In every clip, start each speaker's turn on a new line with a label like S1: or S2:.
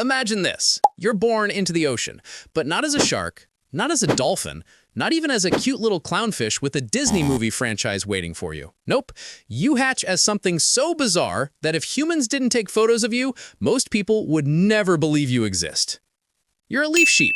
S1: Imagine this. You're born into the ocean, but not as a shark, not as a dolphin, not even as a cute little clownfish with a Disney movie franchise waiting for you. Nope. You hatch as something so bizarre that if humans didn't take photos of you, most people would never believe you exist. You're a leaf sheep.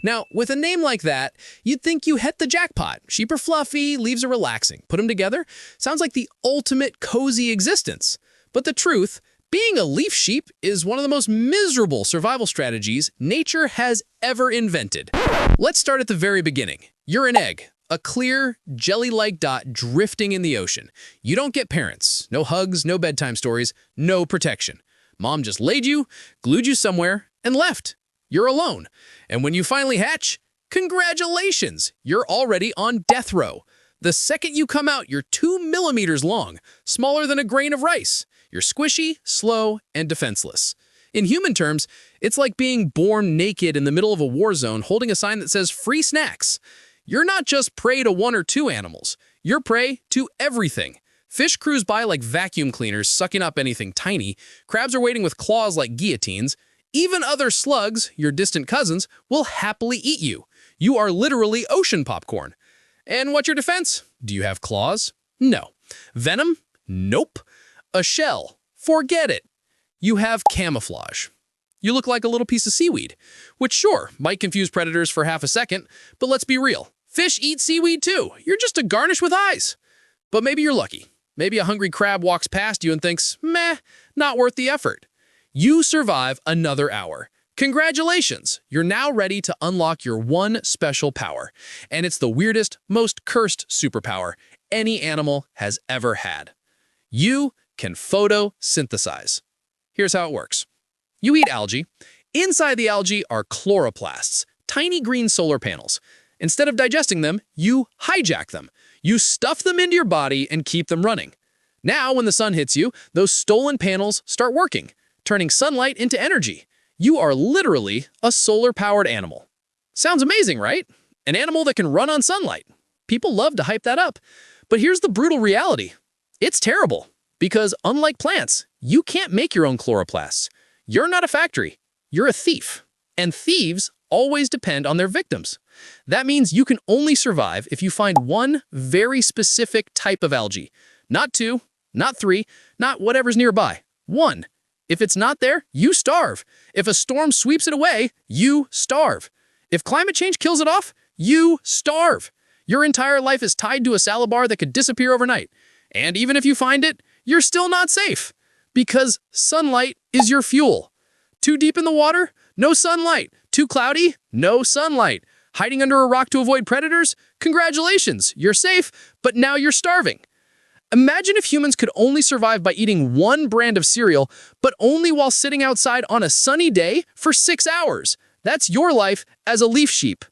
S1: Now, with a name like that, you'd think you hit the jackpot. Sheep are fluffy, leaves are relaxing. Put them together, sounds like the ultimate cozy existence. But the truth, being a leaf sheep is one of the most miserable survival strategies nature has ever invented. Let's start at the very beginning. You're an egg, a clear, jelly-like dot drifting in the ocean. You don't get parents, no hugs, no bedtime stories, no protection. Mom just laid you, glued you somewhere, and left. You're alone. And when you finally hatch, congratulations, you're already on death row. The second you come out, you're 2 millimeters long, smaller than a grain of rice. You're squishy, slow, and defenseless. In human terms, it's like being born naked in the middle of a war zone holding a sign that says free snacks. You're not just prey to one or two animals. You're prey to everything. Fish cruise by like vacuum cleaners, sucking up anything tiny. Crabs are waiting with claws like guillotines. Even other slugs, your distant cousins, will happily eat you. You are literally ocean popcorn. And what's your defense? Do you have claws? No. Venom? Nope. A shell? Forget it. You have camouflage. You look like a little piece of seaweed, which sure, might confuse predators for half a second, but let's be real. Fish eat seaweed too. You're just a garnish with eyes. But maybe you're lucky. Maybe a hungry crab walks past you and thinks, meh, not worth the effort. You survive another hour. Congratulations! You're now ready to unlock your one special power. And it's the weirdest, most cursed superpower any animal has ever had. You can photosynthesize. Here's how it works. You eat algae. Inside the algae are chloroplasts, tiny green solar panels. Instead of digesting them, you hijack them. You stuff them into your body and keep them running. Now, when the sun hits you, those stolen panels start working, turning sunlight into energy. You are literally a solar-powered animal. Sounds amazing, right? An animal that can run on sunlight. People love to hype that up. But here's the brutal reality. It's terrible. Because unlike plants, you can't make your own chloroplasts. You're not a factory. You're a thief. And thieves always depend on their victims. That means you can only survive if you find one very specific type of algae. Not two, not three, not whatever's nearby. One. If it's not there, you starve. If a storm sweeps it away, you starve. If climate change kills it off, you starve. Your entire life is tied to a salad bar that could disappear overnight. And even if you find it, you're still not safe. Because sunlight is your fuel. Too deep in the water? No sunlight. Too cloudy? No sunlight. Hiding under a rock to avoid predators? Congratulations, you're safe, but now you're starving. Imagine if humans could only survive by eating one brand of cereal, but only while sitting outside on a sunny day for 6 hours. That's your life as a leaf sheep.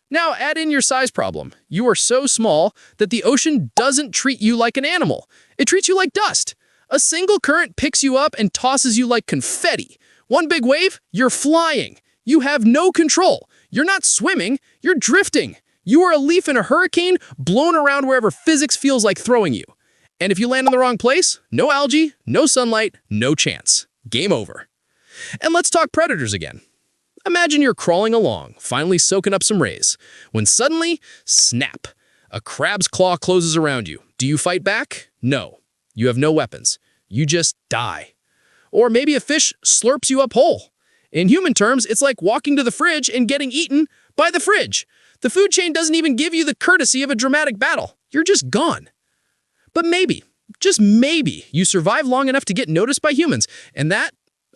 S1: Now add in your size problem. You are so small that the ocean doesn't treat you like an animal. It treats you like dust. A single current picks you up and tosses you like confetti. One big wave, you're flying. You have no control. You're not swimming, you're drifting. You are a leaf in a hurricane, blown around wherever physics feels like throwing you. And if you land in the wrong place, no algae, no sunlight, no chance. Game over. And let's talk predators again. Imagine you're crawling along, finally soaking up some rays, when suddenly, snap, a crab's claw closes around you. Do you fight back? No. You have no weapons. You just die. Or maybe a fish slurps you up whole. In human terms, it's like walking to the fridge and getting eaten by the fridge. The food chain doesn't even give you the courtesy of a dramatic battle. You're just gone. But maybe, just maybe, you survive long enough to get noticed by humans, and that,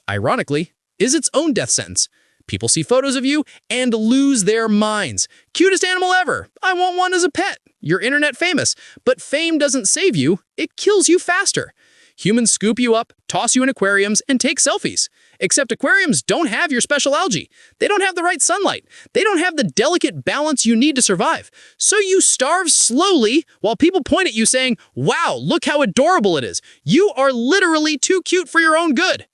S1: ironically, is its own death sentence. People see photos of you and lose their minds. Cutest animal ever. I want one as a pet. You're internet famous. But fame doesn't save you. It kills you faster. Humans scoop you up, toss you in aquariums, and take selfies. Except aquariums don't have your special algae. They don't have the right sunlight. They don't have the delicate balance you need to survive. So you starve slowly while people point at you saying, wow, look how adorable it is. You are literally too cute for your own good.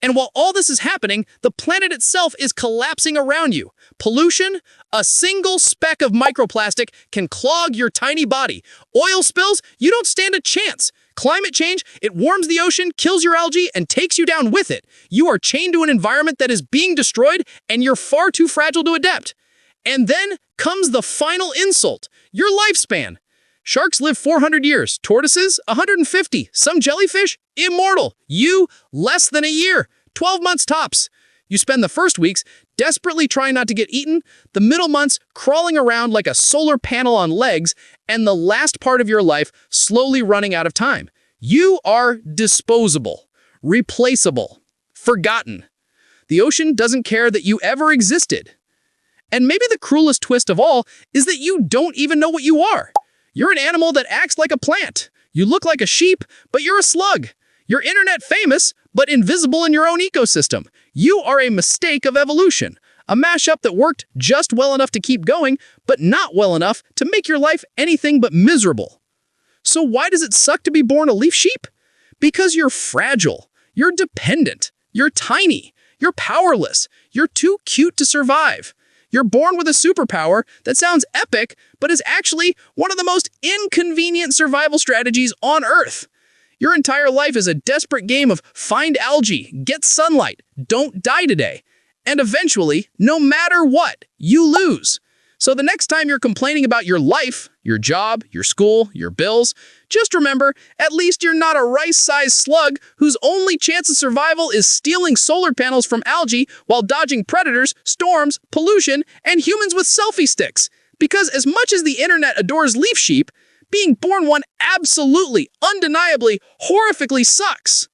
S1: And while all this is happening, the planet itself is collapsing around you. Pollution, a single speck of microplastic can clog your tiny body. Oil spills, you don't stand a chance.
S2: Climate change, it warms the ocean, kills your algae, and takes you down with it. You are chained to an environment that is being destroyed, and you're far too fragile to adapt. And then comes the final insult, your lifespan. Sharks live 400 years, tortoises 150, some jellyfish immortal. You less than a year, 12 months tops. You spend the first weeks desperately trying not to get eaten, the middle months crawling around like a solar panel on legs, and the last part of your life slowly running out of time. You are disposable, replaceable, forgotten. The ocean doesn't care that you ever existed. And maybe the cruelest twist of all is that you don't even know what you are. You're an animal that acts like a plant. You look like a sheep, but you're a slug. You're internet famous, but invisible in your own ecosystem. You are a mistake of evolution, a mashup that worked just well enough to keep going, but not well enough to make your life anything but miserable. So why does it suck to be born a leaf sheep? Because you're fragile, you're dependent, you're tiny, you're powerless, you're too cute to survive. You're born with a superpower that sounds epic, but is actually one of the most inconvenient survival strategies on Earth. Your entire life is a desperate game of find algae, get sunlight, don't die today. And eventually, no matter what, you lose. So the next time you're complaining about your life, your job, your school, your bills, just remember, at least you're not a rice-sized slug whose only chance of survival is stealing solar panels from algae while dodging predators, storms, pollution, and humans with selfie sticks. Because as much as the internet adores leaf sheep, being born one absolutely, undeniably, horrifically sucks.